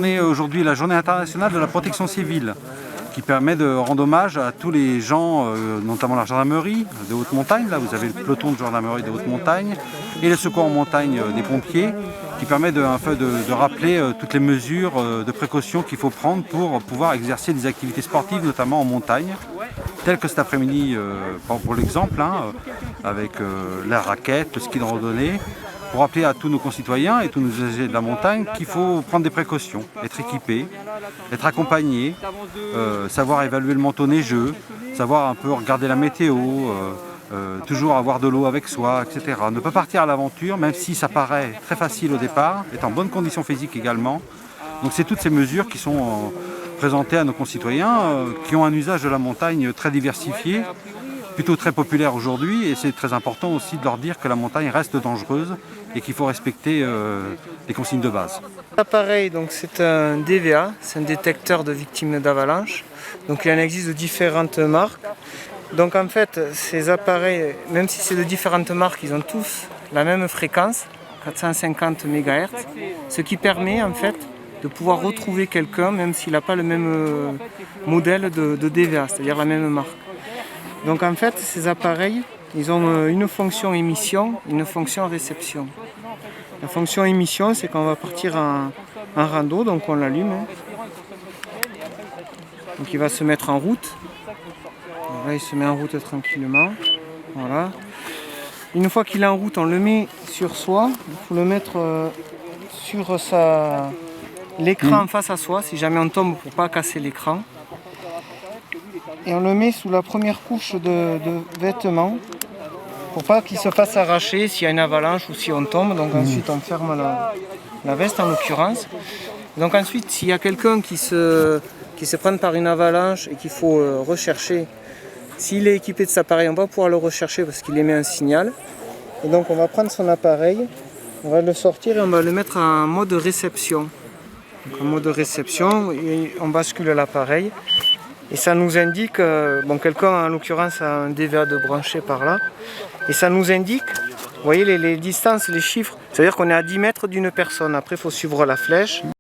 journée aujourd'hui, la journée internationale de la protection civile, qui permet de rendre hommage à tous les gens, notamment la gendarmerie de haute montagne. Là, vous avez le peloton de gendarmerie de haute montagne et le secours en montagne des pompiers, qui permet de rappeler toutes les mesures de précaution qu'il faut prendre pour pouvoir exercer des activités sportives, notamment en montagne, telles que cet après-midi, pour l'exemple, avec la raquette, le ski de randonnée, pour rappeler à tous nos concitoyens et tous nos usagers de la montagne qu'il faut prendre des précautions, être équipé, être accompagné, savoir évaluer le manteau neigeux, savoir un peu regarder la météo, toujours avoir de l'eau avec soi, etc. Ne pas partir à l'aventure, même si ça paraît très facile au départ, être en bonne condition physique également. Donc c'est toutes ces mesures qui sont présentées à nos concitoyens, qui ont un usage de la montagne très diversifié, plutôt très populaire aujourd'hui, et c'est très important aussi de leur dire que la montagne reste dangereuse et qu'il faut respecter les consignes de base. L'appareil, c'est un DVA, c'est un détecteur de victimes d'avalanche. Donc il en existe de différentes marques. Donc en fait, ces appareils, même si c'est de différentes marques, ils ont tous la même fréquence, 450 MHz, ce qui permet en fait de pouvoir retrouver quelqu'un même s'il n'a pas le même modèle de DVA, c'est-à-dire la même marque. Donc en fait, ces appareils, ils ont une fonction émission, une fonction réception. La fonction émission, c'est quand on va partir en rando, donc on l'allume. Donc il va se mettre en route. Là, il se met en route tranquillement. Voilà. Une fois qu'il est en route, on le met sur soi. Il faut le mettre sur l'écran face à soi, si jamais on tombe pour ne pas casser l'écran. Et on le met sous la première couche de vêtements pour pas qu'il se fasse arracher s'il y a une avalanche ou si on tombe. Donc ensuite on ferme la veste en l'occurrence. Donc ensuite s'il y a quelqu'un qui se prenne par une avalanche et qu'il faut rechercher, s'il est équipé de cet appareil, on va pouvoir le rechercher parce qu'il émet un signal. Et donc on va prendre son appareil, on va le sortir et on va le mettre en mode réception. Donc en mode réception, et on bascule l'appareil. Et ça nous indique, quelqu'un en l'occurrence a un DVA de branché par là, et ça nous indique, vous voyez les distances, les chiffres, c'est-à-dire qu'on est à 10 mètres d'une personne. Après il faut suivre la flèche.